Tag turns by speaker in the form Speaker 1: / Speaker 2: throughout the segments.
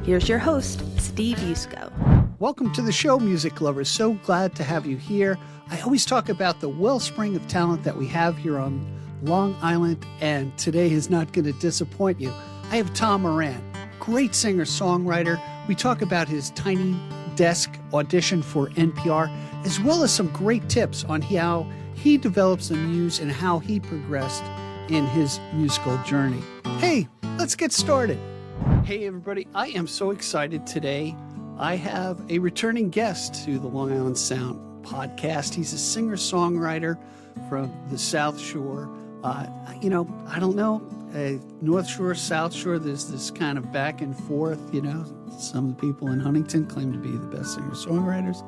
Speaker 1: Here's your host, Steve Yusko.
Speaker 2: Welcome to the show, music lovers. So glad to have you here. I always talk about the wellspring of talent that we have here on Long Island, and today is not going to disappoint you. I have Tom Moran, great singer-songwriter. We talk about his Tiny Desk audition for NPR, as well as some great tips on how he develops the muse and how he progressed in his musical journey. Hey, let's get started. Hey, everybody. I am so excited today. I have a returning guest to the Long Island Sound podcast. He's a singer-songwriter from the South Shore. I don't know, North Shore, South Shore, there's this kind of back and forth, Some of the people in Huntington claim to be the best singer-songwriters.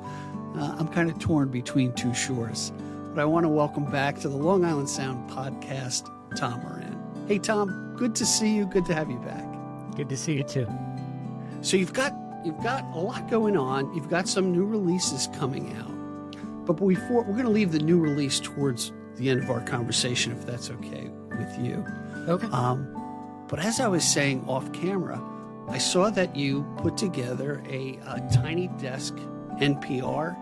Speaker 2: I'm kind of torn between two shores. But I want to welcome back to the Long Island Sound podcast, Tom Moran. Hey, Tom, good to see you. Good to have you back.
Speaker 3: Good to see you, too.
Speaker 2: So you've got a lot going on. You've got some new releases coming out. But before, we're going to leave the new release towards the end of our conversation, if that's okay with you.
Speaker 3: Okay.
Speaker 2: But as I was saying off camera, I saw that you put together a Tiny Desk NPR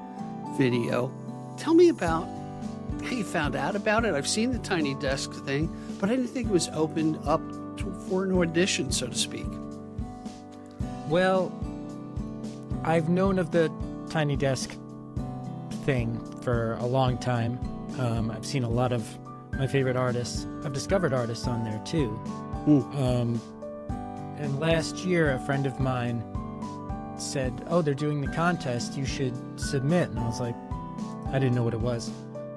Speaker 2: video. Tell me about how you found out about it. I've seen the Tiny Desk thing, but I didn't think it was opened up for an audition, so to speak.
Speaker 3: Well, I've known of the Tiny Desk thing for a long time. I've seen a lot of my favorite artists. I've discovered artists on there too. And last year, a friend of mine said, "Oh, they're doing the contest. You should submit." And I was like, I didn't know what it was.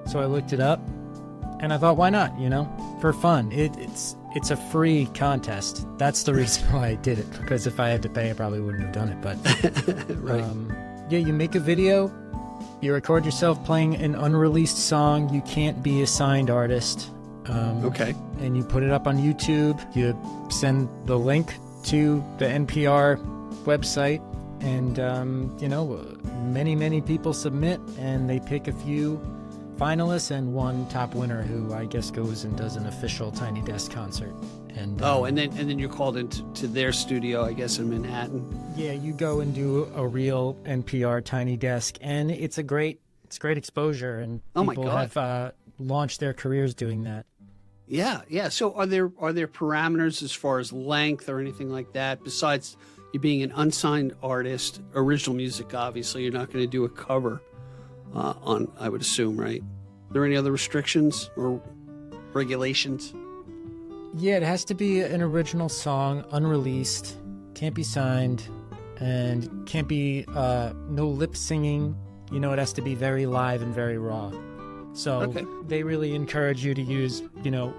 Speaker 3: So I looked it up, and I thought, why not? For fun. It's a free contest. That's the reason why I did it. Because if I had to pay, I probably wouldn't have done it. But
Speaker 2: right.
Speaker 3: You make a video. You record yourself playing an unreleased song. You can't be a signed artist.
Speaker 2: Okay.
Speaker 3: And you put it up on YouTube. You send the link to the NPR website. And, many people submit. And they pick a few finalists and one top winner who I guess goes and does an official Tiny Desk concert. And
Speaker 2: and then you're called into their studio, I guess, in Manhattan. Yeah,
Speaker 3: you go and do a real NPR Tiny Desk, and it's great exposure, and people have launched their careers doing that.
Speaker 2: Yeah. So are there parameters as far as length or anything like that? Besides you being an unsigned artist, original music, obviously, you're not going to do a cover on, I would assume, right? Are there any other restrictions or regulations?
Speaker 3: Yeah, it has to be an original song, unreleased, can't be signed, and can't be no lip singing. It has to be very live and very raw. So They really encourage you to use,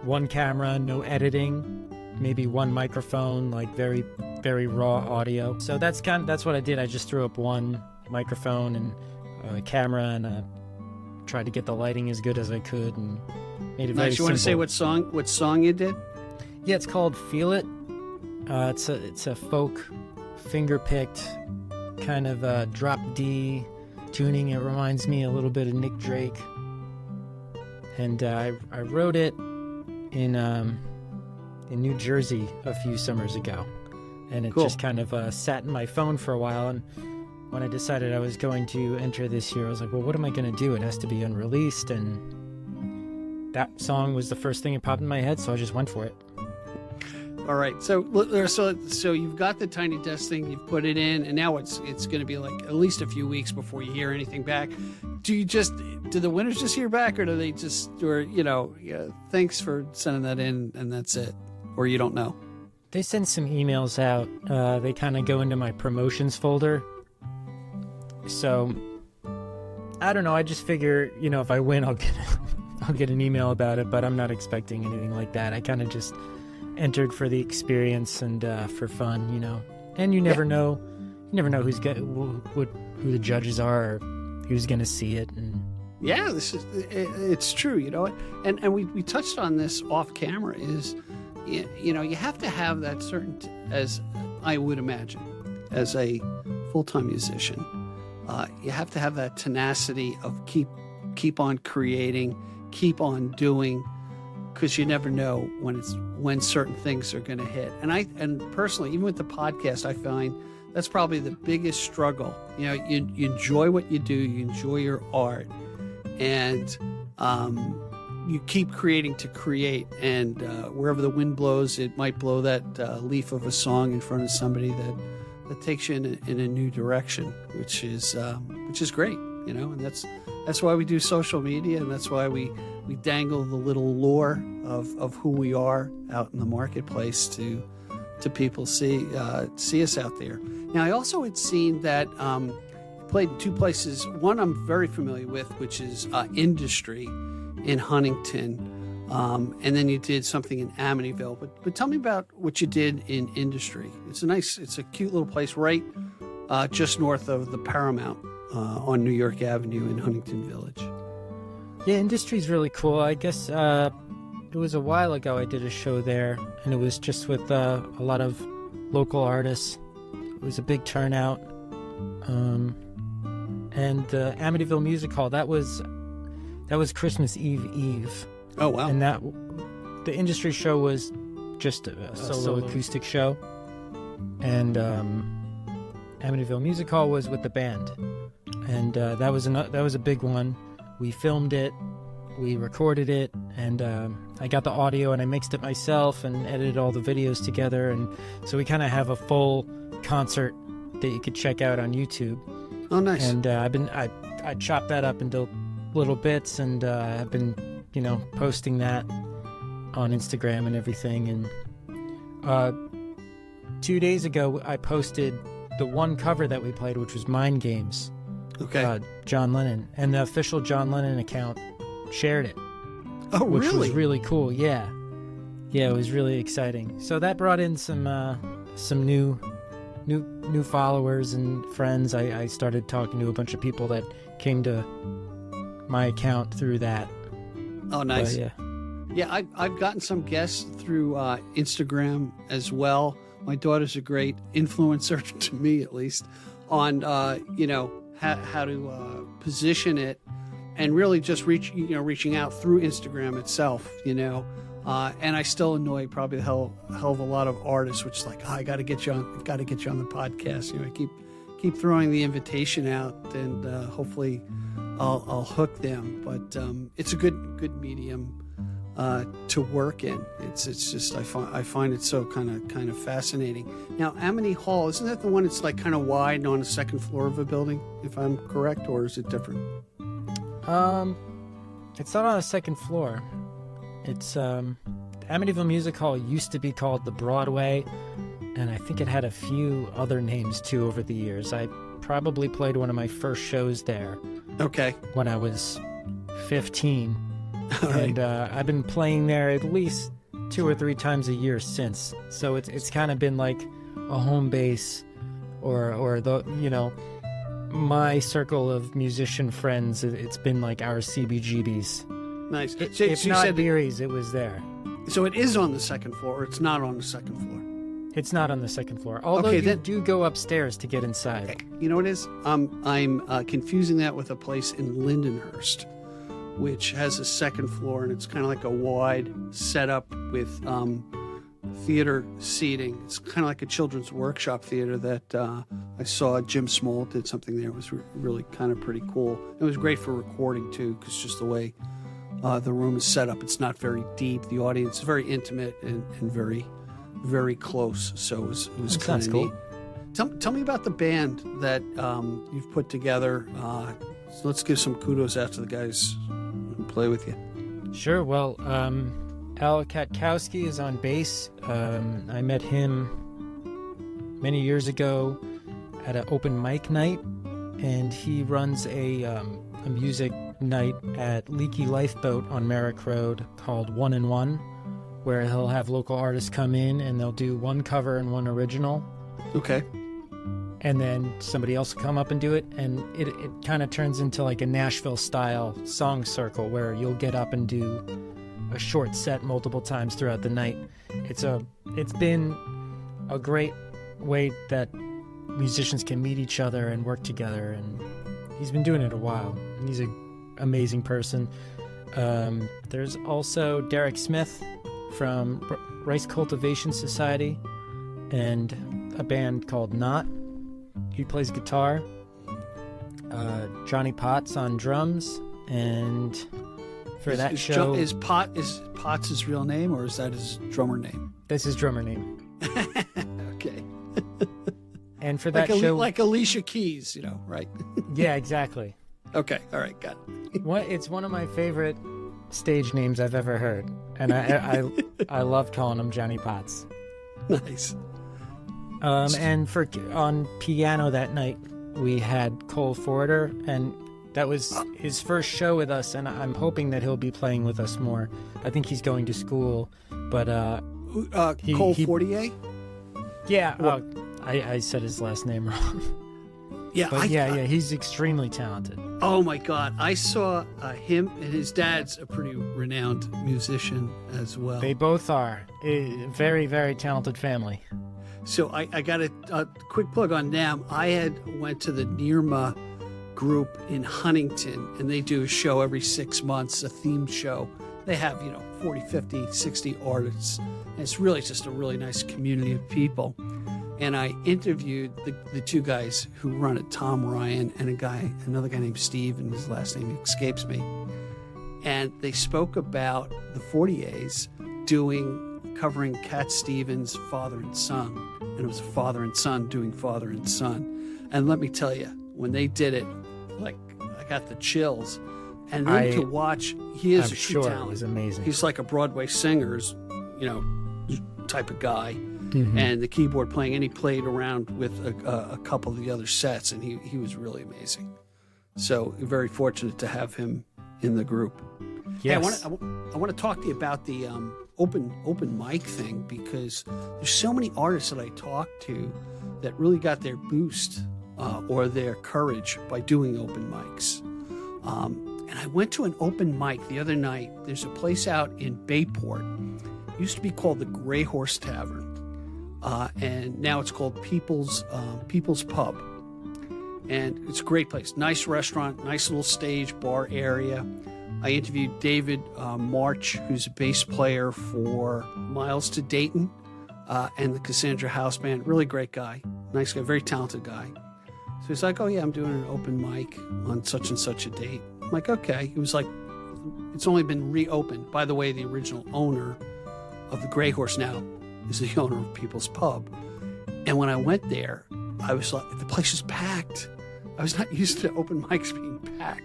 Speaker 3: one camera, no editing, maybe one microphone, like very, very raw audio. So that's what I did. I just threw up one microphone and a camera and tried to get the lighting as good as I could and made it very simple. You want to say
Speaker 2: what song you did?
Speaker 3: Yeah, it's called Feel It. It's a folk, finger-picked, kind of drop D tuning. It reminds me a little bit of Nick Drake. And I wrote it in New Jersey a few summers ago. And it just kind of sat in my phone for a while. And when I decided I was going to enter this year, I was like, well, what am I going to do? It has to be unreleased. And that song was the first thing that popped in my head, so I just went for it.
Speaker 2: All right, so you've got the Tiny Desk thing, you've put it in, and now it's going to be like at least a few weeks before you hear anything back. Do the winners just hear back, or do they thanks for sending that in and that's it, or you don't know?
Speaker 3: They send some emails out. They kind of go into my promotions folder. So I don't know. I just figure, if I win, I'll get an email about it, but I'm not expecting anything like that. I kind of just entered for the experience and for fun, And you never know. You never know who the judges are or who's going to see it. And
Speaker 2: yeah, it's true, And we touched on this off camera. Is you have to have that certain, as I would imagine, as a full-time musician, you have to have that tenacity of keep on creating, keep on doing, because you never know when certain things are going to hit. And personally, even with the podcast, I find That's probably the biggest struggle. You know, you enjoy what you do, you enjoy your art, and you keep creating to create. And wherever the wind blows, it might blow that leaf of a song in front of somebody that takes you in a new direction, which is great. You know, and that's why we do social media, and that's why we dangle the little lore of who we are out in the marketplace to people see us out there. Now, I also had seen that played in two places. One I'm very familiar with, which is Industry in Huntington, and then you did something in Amityville. But tell me about what you did in Industry. It's a cute little place right just north of the Paramount on New York Avenue in Huntington Village.
Speaker 3: Yeah, Industry's really cool. I guess it was a while ago I did a show there, and it was just with a lot of local artists. It was a big turnout. And Amityville Music Hall, that was Christmas Eve.
Speaker 2: Oh, wow.
Speaker 3: And the Industry show was just a solo acoustic show. And Amityville Music Hall was with the band. And that was a big one. We filmed it, we recorded it, and I got the audio and I mixed it myself and edited all the videos together, and so we kind of have a full concert that you could check out on YouTube.
Speaker 2: Oh, nice.
Speaker 3: And I chopped that up into little bits, and I've been posting that on Instagram and everything. And 2 days ago I posted the one cover that we played, which was Mind Games.
Speaker 2: Okay.
Speaker 3: John Lennon, and the official John Lennon account shared it.
Speaker 2: Oh, really?
Speaker 3: Which was really cool. Yeah, it was really exciting. So that brought in some new followers and friends. I started talking to a bunch of people that came to my account through that.
Speaker 2: Oh, nice.
Speaker 3: Yeah.
Speaker 2: Yeah, I've gotten some guests through Instagram as well. My daughter's a great influencer, to me at least, on how to position it, and really just reaching out through Instagram itself, and I still annoy probably a hell of a lot of artists, which is like, I got to get you on the podcast. I keep throwing the invitation out, and hopefully I'll hook them. But it's a good medium to work in. It's just I find it so kind of fascinating. Now, Amity Hall, isn't that the one that's like kind of wide and on the second floor of a building, if I'm correct, or is it different?
Speaker 3: It's not on the second floor. It's Amityville Music Hall used to be called the Broadway, and I think it had a few other names too over the years. I probably played one of my first shows there. Okay. When I was 15. All right. And I've been playing there at least 2 or 3 times a year since. So it's kind of been like a home base, or the my circle of musician friends. It's been like our CBGBs.
Speaker 2: Nice.
Speaker 3: If not Beery's, it was there.
Speaker 2: So it is on the second floor, or it's not on the second floor?
Speaker 3: It's not on the second floor. Although you do go upstairs to get inside.
Speaker 2: Okay. You know what it is? I'm confusing that with a place in Lindenhurst, which has a second floor, and it's kind of like a wide setup with theater seating. It's kind of like a children's workshop theater that I saw Jim Small did something there. It was really kind of pretty cool. It was great for recording too, because just the way the room is set up, it's not very deep. The audience is very intimate and very, very close. So it was kind of neat. Tell me about the band that you've put together. So let's give some kudos out to the guys who play with you. Sure. Well,
Speaker 3: Al Katkowski is on bass. I met him many years ago at an open mic night, and he runs a music night at Leaky Lifeboat on Merrick Road called 1 and 1, where he'll have local artists come in and they'll do one cover and one original. Okay. And then somebody else will come up and do it, and it kind of turns into like a Nashville-style song circle where you'll get up and do a short set multiple times throughout the night. It's been a great way that musicians can meet each other and work together, and he's been doing it a while, and he's an amazing person. There's also Derek Smith from Rice Cultivation Society and a band called Knot, he plays guitar. Johnny Potts on drums, and for that show,
Speaker 2: is Potts his real name, or is that his drummer name?
Speaker 3: That's his drummer name.
Speaker 2: Okay.
Speaker 3: And for that show,
Speaker 2: like Alicia Keys, right?
Speaker 3: Yeah, exactly.
Speaker 2: Okay, all right, got it.
Speaker 3: It's one of my favorite stage names I've ever heard, and I love calling him Johnny Potts.
Speaker 2: Nice.
Speaker 3: And on piano that night, we had Cole Forder, and that was his first show with us, and I'm hoping that he'll be playing with us more. I think he's going to school, but
Speaker 2: Cole Fortier?
Speaker 3: Yeah, I said his last name wrong.
Speaker 2: Yeah,
Speaker 3: but he's extremely talented.
Speaker 2: Oh my God, I saw him, and his dad's a pretty renowned musician as well.
Speaker 3: They both are a very, very talented family.
Speaker 2: So I got a quick plug on them. I went to the Nirma group in Huntington, and they do a show every 6 months, a themed show. They have, 40, 50, 60 artists. And it's really just a really nice community of people. And I interviewed the two guys who run it, Tom Ryan and another guy named Steve, and his last name escapes me. And they spoke about the Fortiers covering Cat Stevens' Father and Son. And it was a father and son doing Father and Son. And let me tell you, when they did it, I got the chills. And then to watch, he is a true talent.
Speaker 3: It was amazing.
Speaker 2: He's like a Broadway singer's, type of guy. Mm-hmm. And the keyboard playing, and he played around with a couple of the other sets, and he was really amazing. So very fortunate to have him in the group.
Speaker 3: Yes.
Speaker 2: Hey, I want to talk to you about the open mic thing, because there's so many artists that I talked to that really got their boost or their courage by doing open mics. And I went to an open mic the other night. There's a place out in Bayport. It used to be called the Gray Horse Tavern. And now it's called People's Pub. And it's a great place. Nice restaurant, nice little stage, bar area. I interviewed David March, who's a bass player for Miles to Dayton and the Cassandra House Band. Really great guy. Nice guy, very talented guy. So he's like, oh yeah, I'm doing an open mic on such and such a date. I'm like, okay. He was like, it's only been reopened. By the way, the original owner of the Gray Horse now is the owner of People's Pub. And when I went there, I was like, the place was packed. I was not used to open mics being packed,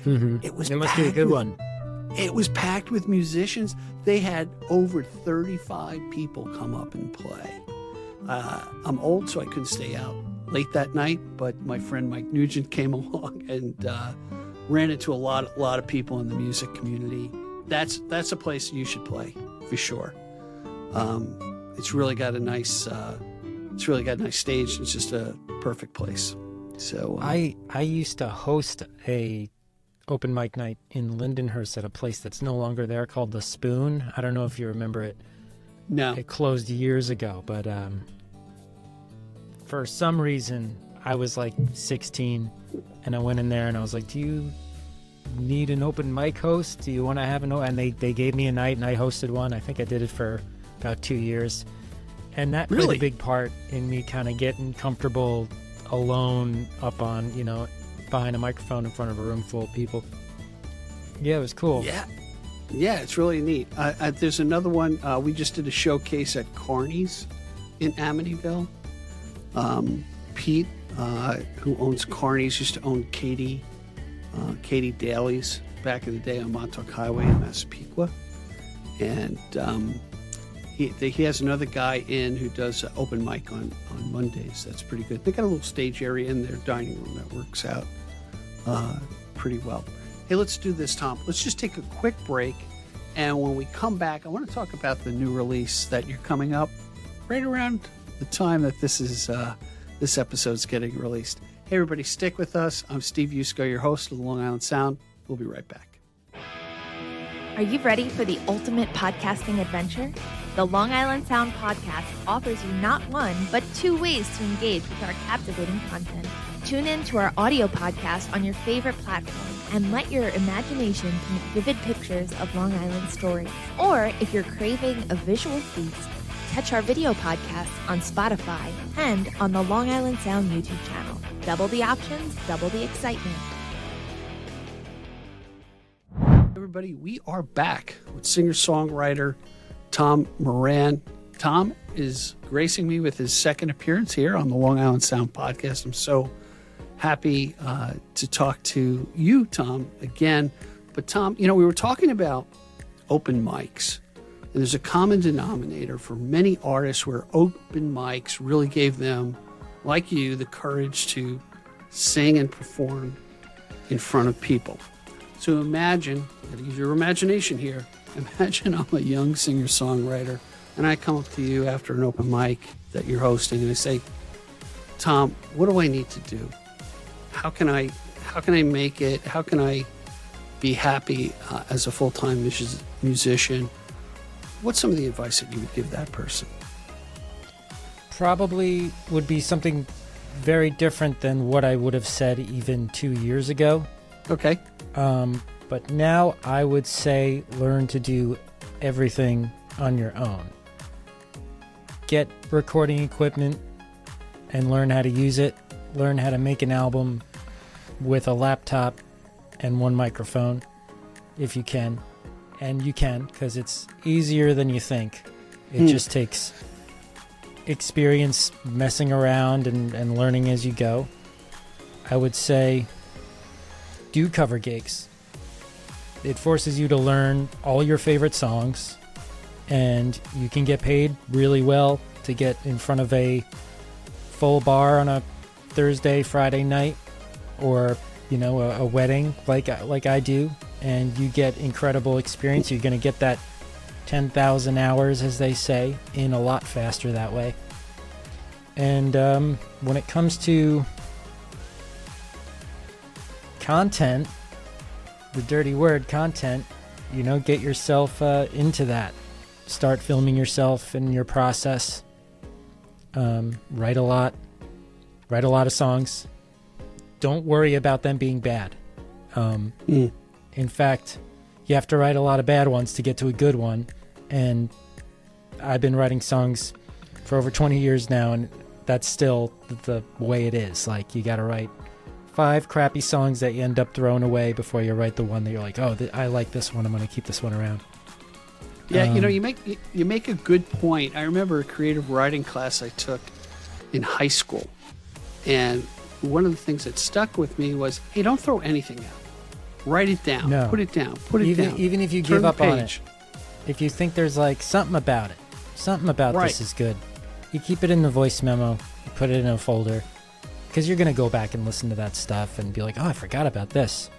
Speaker 3: Mm-hmm.
Speaker 2: It
Speaker 3: must be a good one.
Speaker 2: It was packed with musicians. They had over 35 people come up and play. I'm old, so I couldn't stay out late that night, but my friend Mike Nugent came along and ran into a lot of people in the music community. That's a place you should play for sure. It's really got a nice stage. It's just a perfect place. So
Speaker 3: I used to host a open mic night in Lindenhurst at a place that's no longer there called The Spoon. I don't know if you remember it.
Speaker 2: No.
Speaker 3: It closed years ago, but for some reason I was like 16 and I went in there and I was like, do you need an open mic host? Do you want to have and they gave me a night and I hosted one. I think I did it for about 2 years. And that played a big part in me kind of getting comfortable alone up on, behind a microphone in front of a room full of people. Yeah, it was cool.
Speaker 2: Yeah, it's really neat. There's another one. We just did a showcase at Carney's in Amityville. Pete, who owns Carney's, used to own Katie Daly's back in the day on Montauk Highway in Massapequa. And he has another guy in who does open mic on Mondays. That's pretty good. They got a little stage area in their dining room that works out pretty well. Hey, let's do this, Tom. Let's just take a quick break. And when we come back, I want to talk about the new release that you're coming up right around the time that this episode's getting released. Hey, everybody, stick with us. I'm Steve Yusko, your host of the Long Island Sound. We'll be right back.
Speaker 1: Are you ready for the ultimate podcasting adventure? The Long Island Sound podcast offers you not one, but 2 ways to engage with our captivating content. Tune in to our audio podcast on your favorite platform and let your imagination paint vivid pictures of Long Island stories. Or if you're craving a visual feast, catch our video podcasts on Spotify and on the Long Island Sound YouTube channel. Double the options, double the excitement.
Speaker 2: Everybody, we are back with singer-songwriter Tom Moran. Tom is gracing me with his second appearance here on the Long Island Sound podcast. I'm so happy to talk to you, Tom, again. But Tom, we were talking about open mics. And there's a common denominator for many artists where open mics really gave them, like you, the courage to sing and perform in front of people. So imagine, I'm going to use your imagination here. Imagine I'm a young singer-songwriter, and I come up to you after an open mic that you're hosting, and I say, Tom, what do I need to do? How can I make it? How can I be happy as a full-time musician? What's some of the advice that you would give that person?
Speaker 3: Probably would be something very different than what I would have said even 2 years ago.
Speaker 2: Okay.
Speaker 3: But now I would say learn to do everything on your own. Get recording equipment and learn how to use it. Learn how to make an album with a laptop and one microphone, if you can. And you can, because it's easier than you think. It just takes experience messing around and learning as you go. I would say do cover gigs. It forces you to learn all your favorite songs, and you can get paid really well to get in front of a full bar on a Thursday, Friday night, or a wedding like I do, and you get incredible experience. You're going to get that 10,000 hours, as they say, in a lot faster that way. And when it comes to content, the dirty word, content, get yourself into that. Start filming yourself in your process. Write a lot of songs. Don't worry about them being bad. In fact, you have to write a lot of bad ones to get to a good one. And I've been writing songs for over 20 years now, and that's still the way it is. Like, you got to write 5 crappy songs that you end up throwing away before you write the one that you're like, I like this one. I'm going to keep this one around.
Speaker 2: Yeah, you make a good point. I remember a creative writing class I took in high school, and one of the things that stuck with me was, hey, don't throw anything out. Write it down.
Speaker 3: No.
Speaker 2: Put it down.
Speaker 3: Even if you
Speaker 2: Turn
Speaker 3: give up
Speaker 2: the
Speaker 3: on
Speaker 2: page.
Speaker 3: it, if you think there's like something about this is good, you keep it in the voice memo, you put it in a folder, because you're gonna go back and listen to that stuff and be like, I forgot about this.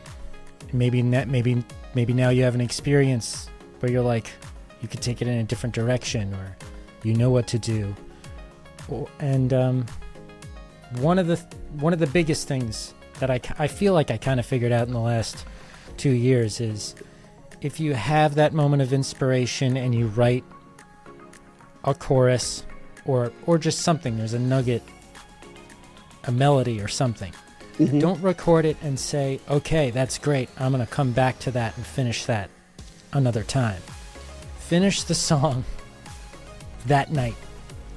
Speaker 3: And maybe now you have an experience where you're like, you could take it in a different direction, or you know what to do. And one of the biggest things that I feel like I kind of figured out in the last 2 years is, if you have that moment of inspiration and you write a chorus or just something, there's a nugget, a melody or something, don't record it and say, okay, that's great, I'm going to come back to that and finish that another time. Finish the song that night.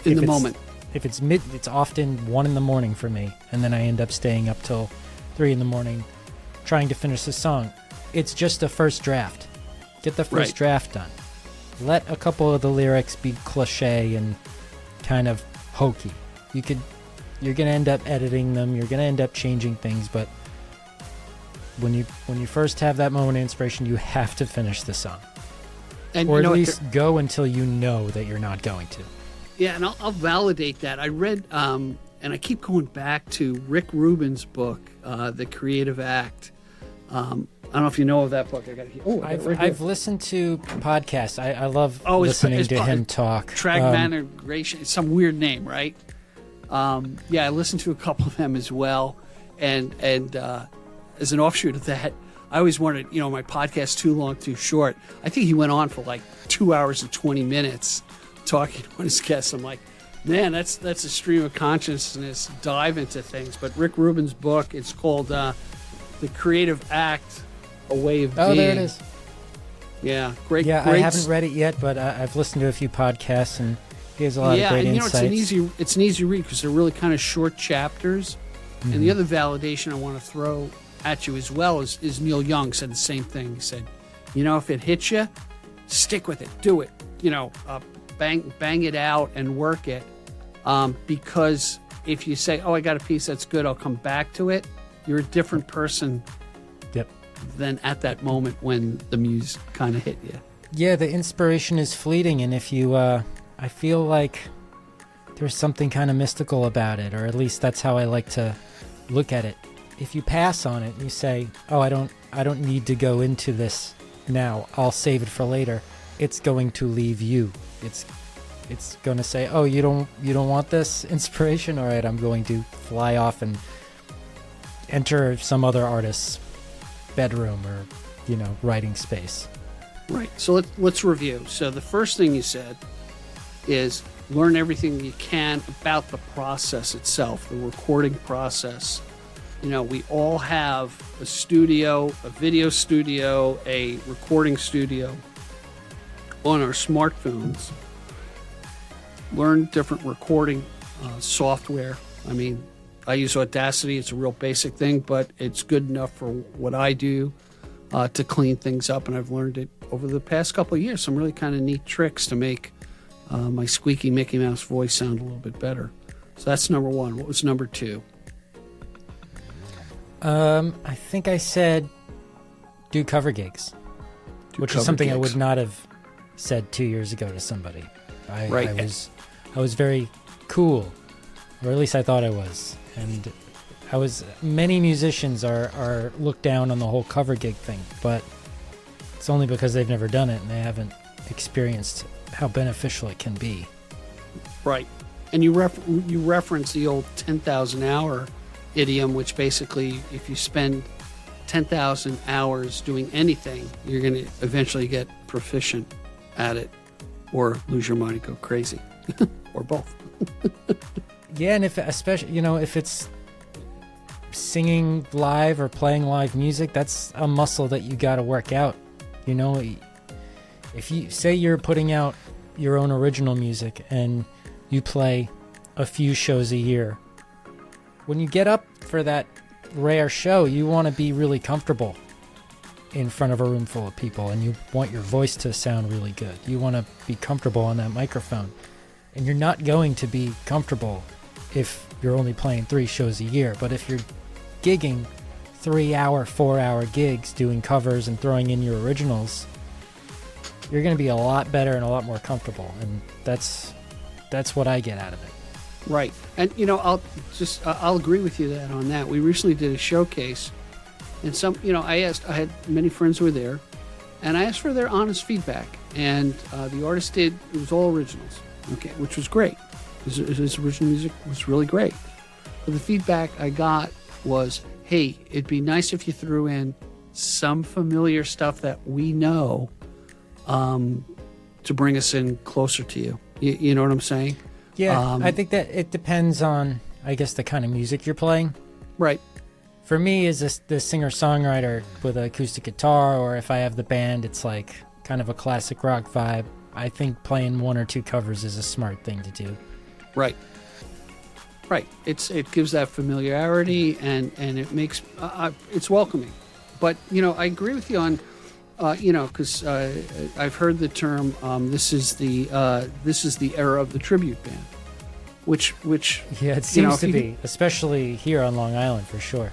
Speaker 2: In the moment.
Speaker 3: If it's it's often 1 a.m. for me, and then I end up staying up till 3 a.m. trying to finish the song. It's just a first draft. Get the first draft done. Let a couple of the lyrics be cliche and kind of hokey. You're gonna end up editing them. You're gonna end up changing things, but when you first have that moment of inspiration, you have to finish the song, or at least go until you know that you're not going to.
Speaker 2: Yeah, and I'll validate that. I read, and I keep going back to Rick Rubin's book, The Creative Act. I don't know if you know of that book.
Speaker 3: I've listened to podcasts. I love listening to him talk.
Speaker 2: Tragmanagration, some weird name, right? Yeah, I listened to a couple of them as well. And as an offshoot of that, I always wanted, my podcast too long, too short. I think he went on for like 2 hours and 20 minutes talking to his guests. I'm like, man, that's a stream of consciousness dive into things. But Rick Rubin's book, it's called The Creative Act, A Way of Being.
Speaker 3: Oh, there it is.
Speaker 2: Yeah, great.
Speaker 3: Yeah, I haven't read it yet, but I've listened to a few podcasts, and He has a lot of great
Speaker 2: and
Speaker 3: insights.
Speaker 2: it's an easy read because they're really kind of short chapters. And the other validation I want to throw at you as well is Neil Young said the same thing. He said, if it hits you, stick with it, do it. Bang it out and work it. Because if you say, I got a piece that's good, I'll come back to it, you're a different person than at that moment when the muse kind of hit you.
Speaker 3: Yeah, the inspiration is fleeting, and if you, I feel like there's something kind of mystical about it, or at least that's how I like to look at it. If you pass on it and you say, I don't need to go into this now, I'll save it for later, it's going to leave you. It's going to say, you don't want this inspiration? All right, I'm going to fly off and enter some other artist's bedroom or, writing space.
Speaker 2: Right. So let's review. So the first thing you said is learn everything you can about the process itself, the recording process. We all have a studio, a video studio, a recording studio on our smartphones. Learn different recording software. I mean, I use Audacity. It's a real basic thing, but it's good enough for what I do to clean things up, and I've learned it over the past couple of years. Some really kind of neat tricks to make my squeaky Mickey Mouse voice sound a little bit better. So that's number one. What was number two?
Speaker 3: I think I said do cover gigs, which is something I would not have said 2 years ago to somebody. I was very cool, or at least I thought I was. And many musicians are looked down on the whole cover gig thing, but it's only because they've never done it and they haven't experienced how beneficial it can be.
Speaker 2: Right. And you reference the old 10,000 hour idiom, which basically, if you spend 10,000 hours doing anything, you're going to eventually get proficient at it, or lose your mind and go crazy, or both.
Speaker 3: Yeah, and if it's singing live or playing live music, that's a muscle that you got to work out. If you say you're putting out your own original music and you play a few shows a year, when you get up for that rare show, you want to be really comfortable in front of a room full of people, and you want your voice to sound really good. You want to be comfortable on that microphone, and you're not going to be comfortable if you're only playing 3 shows a year. But if you're gigging 3-hour, 4-hour gigs, doing covers and throwing in your originals, you're going to be a lot better and a lot more comfortable, and that's what I get out of it.
Speaker 2: Right. And I'll agree with you on that. We recently did a showcase, and I had many friends who were there, and I asked for their honest feedback, and the artist it was all originals, okay, which was great. His original music was really great. But the feedback I got was, hey, it'd be nice if you threw in some familiar stuff that we know to bring us in closer to you. You know what I'm saying?
Speaker 3: Yeah, I think that it depends on, I guess, the kind of music you're playing.
Speaker 2: Right.
Speaker 3: For me, as the singer-songwriter with an acoustic guitar, or if I have the band, it's like kind of a classic rock vibe. I think playing 1 or 2 covers is a smart thing to do.
Speaker 2: Right. Right. It gives that familiarity, and it makes it's welcoming. But I agree with you on because I've heard the term this is the era of the tribute band, which
Speaker 3: yeah, it seems to be, especially here on Long Island for sure.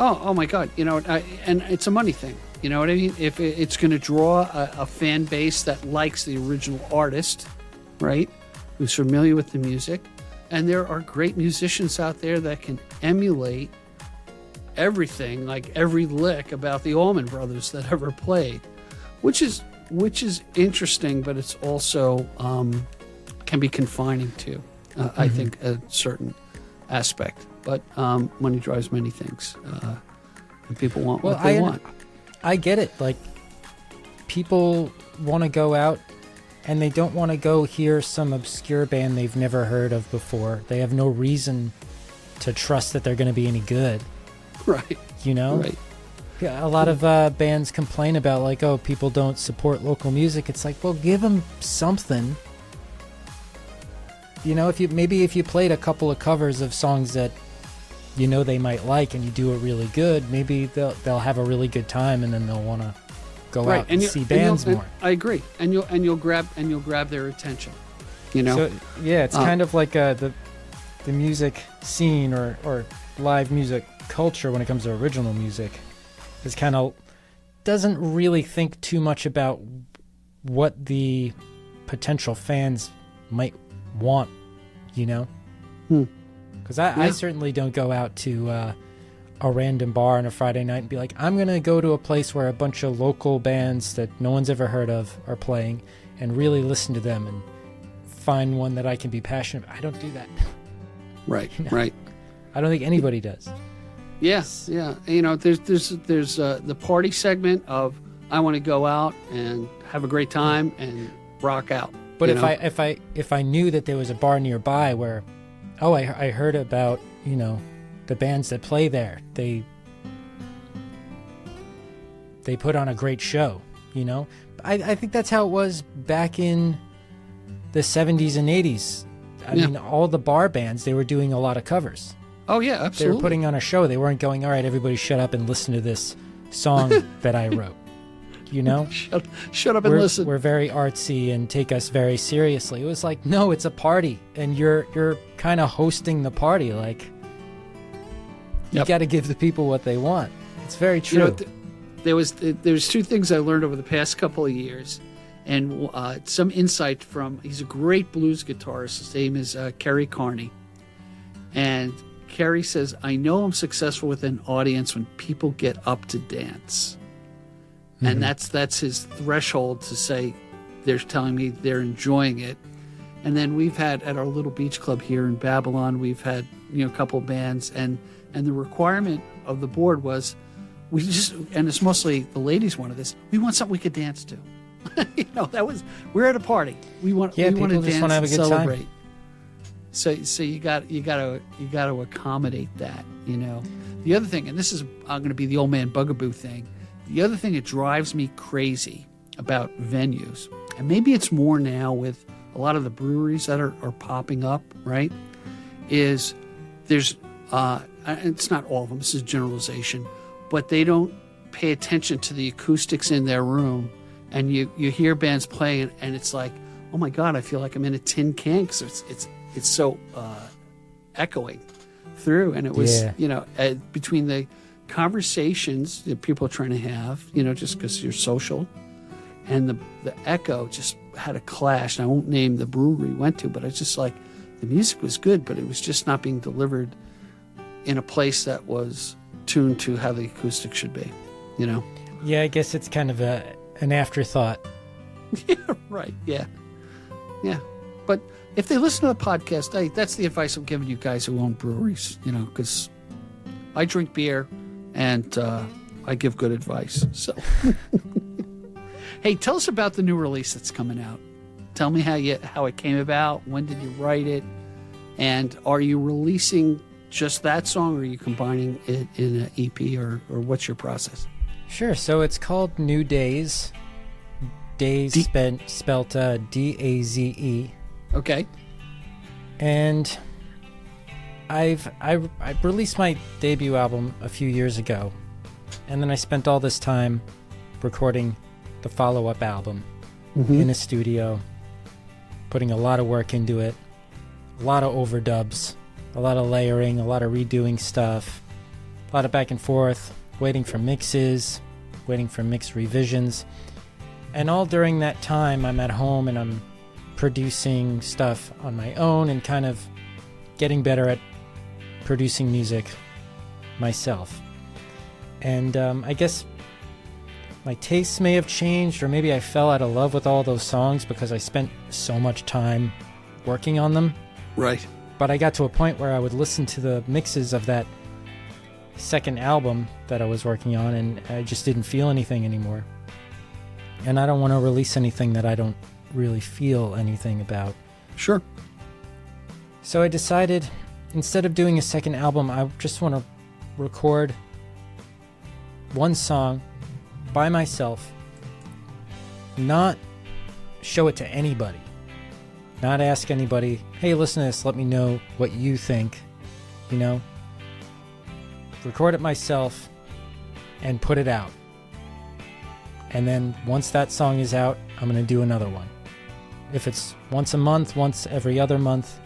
Speaker 2: Oh my God! And it's a money thing. You know what I mean? If it's going to draw a fan base that likes the original artist, right, who's familiar with the music, and there are great musicians out there that can emulate everything, like every lick about the Allman Brothers that ever played, which is interesting, but it's also can be confining too. I think a certain aspect, but money drives many things, and people want what they want.
Speaker 3: I get it. Like, people want to go out and they don't want to go hear some obscure band they've never heard of before. They have no reason to trust that they're going to be any good.
Speaker 2: Right. Right.
Speaker 3: Yeah, a lot of bands complain about, like, oh, people don't support local music. It's like, well, give them something. you know, if you played a couple of covers of songs that you know they might like, and you do it really good, maybe they'll have a really good time, and then they'll want to go out and see bands more.
Speaker 2: I agree, and you'll grab their attention. You know,
Speaker 3: so yeah, it's kind of like the music scene or live music culture when it comes to original music is kind of doesn't really think too much about what the potential fans might want, you know. Because I certainly don't go out to a random bar on a Friday night and be like, I'm going to go to a place where a bunch of local bands that no one's ever heard of are playing and really listen to them and find one that I can be passionate about. I don't do that.
Speaker 2: Right,
Speaker 3: You know?
Speaker 2: right.
Speaker 3: I don't think anybody does.
Speaker 2: Yes, yeah. You know, there's the party segment of I want to go out and have a great time and rock out.
Speaker 3: But if I knew that there was a bar nearby where, I heard about, you know, the bands that play there, they put on a great show, you know. I think that's how it was back in the 70s and 80s. I mean, all the bar bands, they were doing a lot of covers.
Speaker 2: Oh yeah, absolutely.
Speaker 3: They were putting on a show. They weren't going, all right, everybody shut up and listen to this song that I wrote. You know?
Speaker 2: Shut up and listen.
Speaker 3: We're very artsy and take us very seriously. It was like, no, it's a party, and you're kind of hosting the party. Like, you got to give the people what they want. It's very true.
Speaker 2: You know, there was two things I learned over the past couple of years, and some insight from. He's a great blues guitarist. His name is Kerry Carney, and Kerry says, "I know I'm successful with an audience when people get up to dance." And that's his threshold to say they're telling me they're enjoying it. And then we've had at our little beach club here in Babylon, we've had, you know, a couple of bands, and the requirement of the board was and it's mostly the ladies wanted this, we want something we could dance to. You know, we're at a party. We want to dance
Speaker 3: want to have a good
Speaker 2: and celebrate.
Speaker 3: Time.
Speaker 2: So you got to accommodate that, you know. The other thing, and this is going to be the old man bugaboo thing. The other thing that drives me crazy about venues, and maybe it's more now with a lot of the breweries that are popping up, right, is there's, it's not all of them, this is generalization, but they don't pay attention to the acoustics in their room, and you hear bands playing, and it's like, oh my God, I feel like I'm in a tin can, because it's so echoing through, and it was, you know, between the conversations that people are trying to have, you know, just because you're social, and the echo just had a clash. And I won't name the brewery we went to, but it's just like the music was good, but it was just not being delivered in a place that was tuned to how the acoustics should be, you know?
Speaker 3: Yeah, I guess it's kind of an afterthought.
Speaker 2: Yeah, right. Yeah. Yeah. But if they listen to the podcast, that's the advice I'm giving you guys who own breweries, you know, because I drink beer and I give good advice. So, hey, tell us about the new release that's coming out. Tell me how it came about. When did you write it? And are you releasing just that song, or are you combining it in an EP, or what's your process?
Speaker 3: Sure. So it's called New Daze. Daze spelled Daze.
Speaker 2: Okay.
Speaker 3: And I released my debut album a few years ago, and then I spent all this time recording the follow-up album in a studio, putting a lot of work into it, a lot of overdubs, a lot of layering, a lot of redoing stuff, a lot of back and forth, waiting for mixes, waiting for mix revisions. And all during that time, I'm at home and I'm producing stuff on my own and kind of getting better at producing music myself. And I guess my tastes may have changed, or maybe I fell out of love with all those songs because I spent so much time working on them.
Speaker 2: Right.
Speaker 3: But I got to a point where I would listen to the mixes of that second album that I was working on, and I just didn't feel anything anymore. And I don't want to release anything that I don't really feel anything about.
Speaker 2: Sure.
Speaker 3: So I decided, instead of doing a second album, I just want to record one song by myself, not show it to anybody, not ask anybody, hey, listen to this, let me know what you think, you know? Record it myself and put it out. And then once that song is out, I'm going to do another one. If it's once a month, once every other month,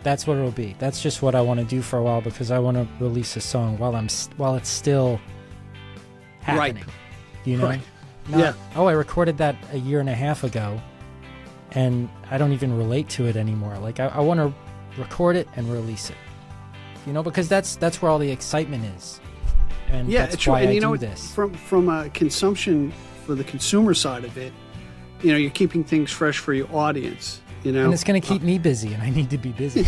Speaker 3: that's what it'll be. That's just what I want to do for a while, because I want to release a song while it's still happening.
Speaker 2: Right.
Speaker 3: You know?
Speaker 2: Right.
Speaker 3: Not, oh, I recorded that a year and a half ago, and I don't even relate to it anymore. Like, I want to record it and release it. You know, because that's where all the excitement is. And
Speaker 2: Yeah,
Speaker 3: that's
Speaker 2: it's
Speaker 3: why
Speaker 2: right. And
Speaker 3: I
Speaker 2: you know,
Speaker 3: do this.
Speaker 2: from a consumption, for the consumer side of it, you know, you're keeping things fresh for your audience. You know,
Speaker 3: And it's going to keep me busy, and I need to be busy.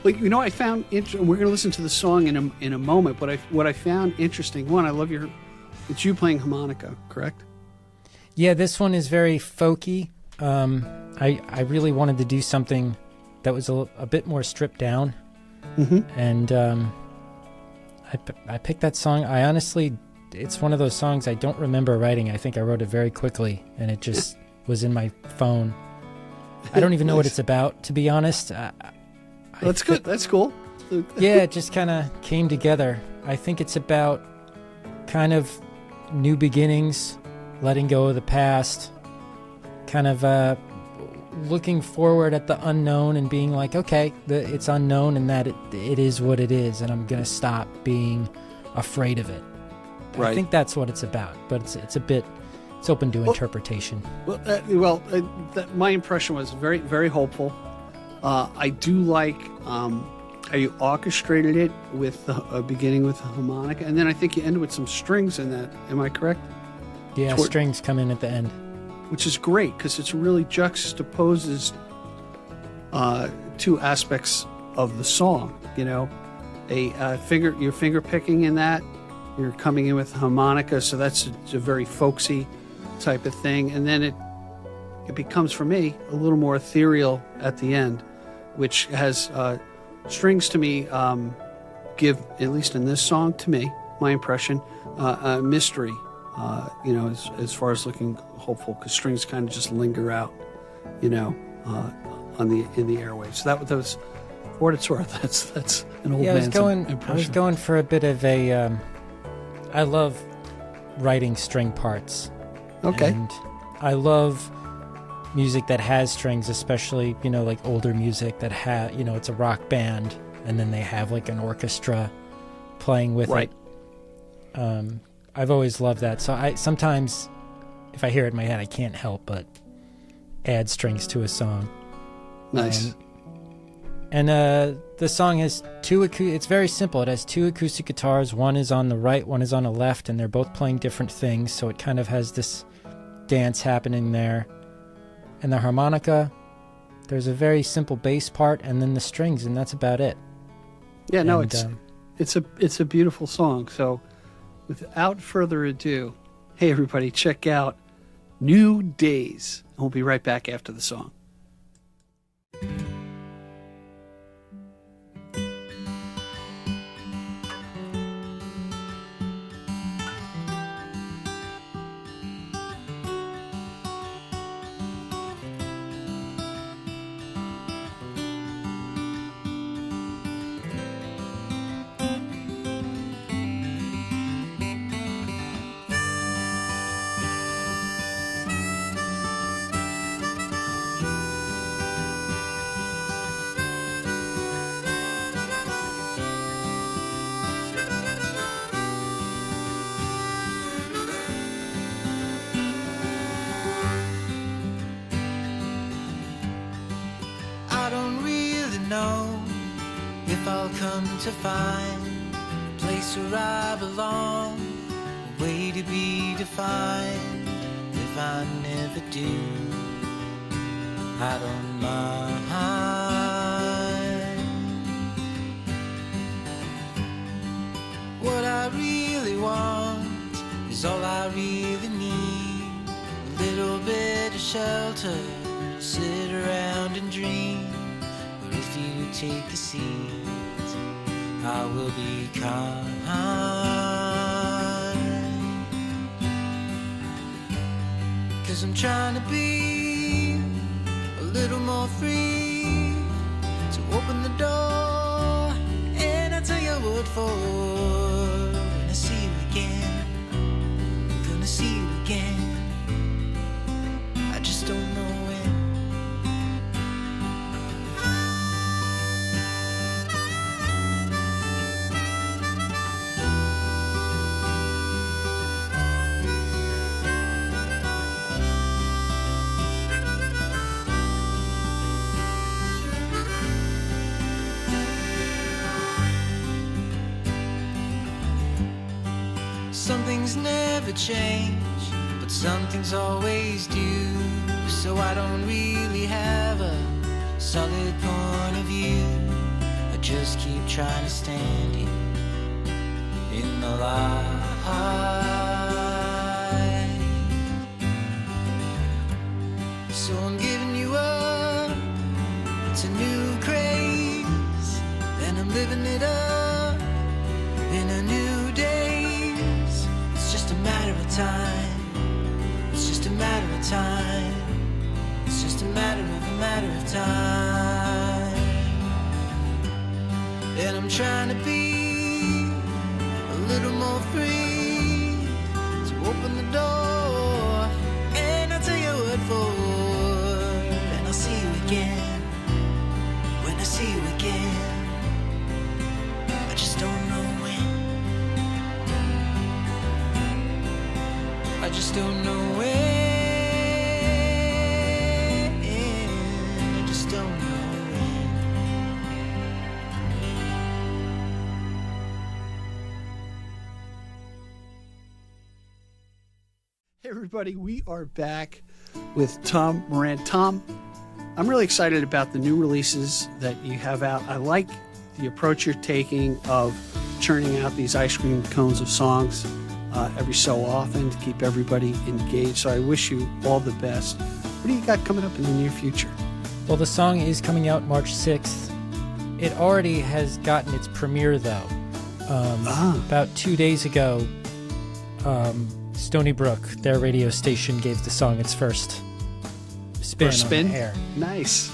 Speaker 2: Well, you know, I found we're going to listen to the song in a moment. But what I found interesting, one, I love it's you playing harmonica, correct?
Speaker 3: Yeah, this one is very folky. I really wanted to do something that was a bit more stripped down.
Speaker 2: Mm-hmm.
Speaker 3: And I picked that song. I honestly, it's one of those songs I don't remember writing. I think I wrote it very quickly, and it just was in my phone. I don't even know what it's about, to be honest.
Speaker 2: That's good. That's cool.
Speaker 3: Yeah, it just kind of came together. I think it's about kind of new beginnings, letting go of the past, kind of looking forward at the unknown and being like, okay, it's unknown, and that it is what it is, and I'm going to stop being afraid of it.
Speaker 2: Right.
Speaker 3: I think that's what it's about, but it's open to interpretation.
Speaker 2: Well, my impression was very, very hopeful. I do like how you orchestrated it with beginning with the harmonica, and then I think you ended with some strings in that. Am I correct?
Speaker 3: Yeah, strings come in at the end.
Speaker 2: Which is great, because it really juxtaposes two aspects of the song. You know, your finger picking in that. You're coming in with harmonica, so that's a very folksy type of thing, and then it becomes, for me, a little more ethereal at the end, which has strings to me give, at least in this song, to me, my impression, a mystery. You know, as far as looking hopeful, because strings kind of just linger out, you know, in the airwaves. So that was, for what it's worth, that's an old man's impression.
Speaker 3: I was going for a bit of a. I love writing string parts.
Speaker 2: Okay.
Speaker 3: And I love music that has strings, especially, you know, like older music that you know, it's a rock band, and then they have like an orchestra playing with it. I've always loved that. So sometimes if I hear it in my head, I can't help but add strings to a song.
Speaker 2: Nice.
Speaker 3: And the song has it's very simple. It has two acoustic guitars. One is on the right, one is on the left, and they're both playing different things. So it kind of has this dance happening there. And the harmonica, there's a very simple bass part, and then the strings, and that's about it.
Speaker 2: Yeah, no, it's a beautiful song. So without further ado, hey everybody, check out New Daze. We'll be right back after the song.
Speaker 4: If I'll come to find a place where I belong, a way to be defined. If I never do, I don't mind. What I really want is all I really need. A little bit of shelter, sit around and dream. But if you take a seat, I will be kind. 'Cause I'm trying to be a little more free to open the door. And I tell you what for, when I see you again, gonna see you again. I just don't know when. Some things never change, but some things always do. So I don't really have a solid point of view. I just keep trying to stand here in the light. So I'm giving you up to new craze, then I'm living it up in a new daze. It's just a matter of time. It's just a matter of time. It's just a matter of time. And I'm trying to be a little more free to open the door. And I'll tell you what for, and I'll see you again when I see you again. I just don't know when. I just don't know when. I just don't know when.
Speaker 2: Hey everybody, we are back with Tom Moran. Tom, I'm really excited about the new releases that you have out. I like the approach you're taking of churning out these ice cream cones of songs every so often to keep everybody engaged. So I wish you all the best. What do you got coming up in the near future?
Speaker 3: Well, the song is coming out March 6th. It already has gotten its premiere, though. About 2 days ago, Stony Brook, their radio station, gave the song its first spin on the air.
Speaker 2: Nice.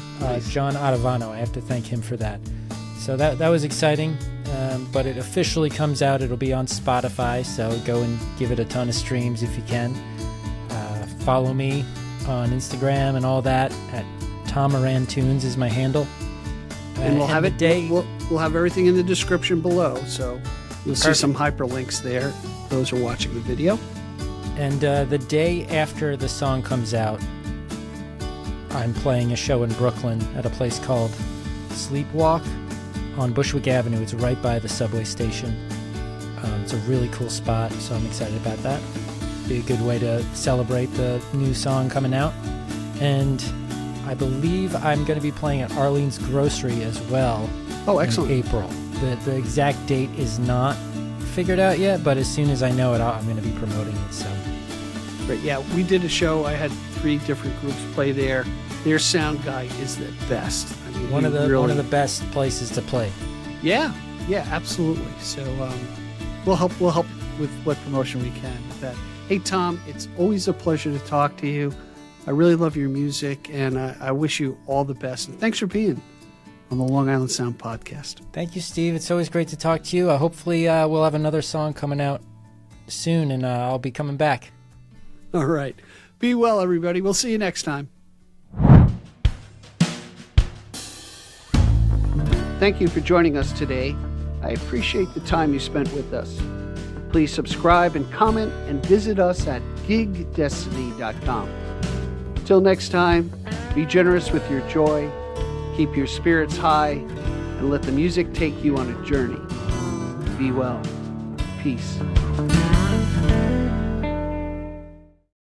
Speaker 3: John Ottavano, I have to thank him for that. So that was exciting, but it officially comes out. It'll be on Spotify, so go and give it a ton of streams if you can. Follow me on Instagram and all that at Tom Moran Tunes is my handle.
Speaker 2: And we'll have it.
Speaker 3: Day,
Speaker 2: we'll have everything in the description below, so you'll see some hyperlinks there. Those are watching the video.
Speaker 3: And the day after the song comes out, I'm playing a show in Brooklyn at a place called Sleepwalk on Bushwick Avenue. It's right by the subway station. It's a really cool spot, so I'm excited about that. Be a good way to celebrate the new song coming out. And I believe I'm going to be playing at Arlene's Grocery as well.
Speaker 2: Oh, excellent.
Speaker 3: In April. The exact date is not figured out yet, but as soon as I know it, I'm going to be promoting it. So,
Speaker 2: Great. Yeah, we did a show. I had 3 different groups play there. Their sound guy is the best. I mean,
Speaker 3: one of the best places to play.
Speaker 2: Yeah, absolutely. So we'll help with what promotion we can with that. Hey Tom, it's always a pleasure to talk to you. I really love your music, and I wish you all the best. And thanks for being on the Long Island Sound podcast.
Speaker 3: Thank you, Steve. It's always great to talk to you. Hopefully we'll have another song coming out soon, and I'll be coming back.
Speaker 2: All right. Be well, everybody. We'll see you next time. Thank you for joining us today. I appreciate the time you spent with us. Please subscribe and comment and visit us at gigdestiny.com. Till next time, be generous with your joy, keep your spirits high, and let the music take you on a journey. Be well. Peace.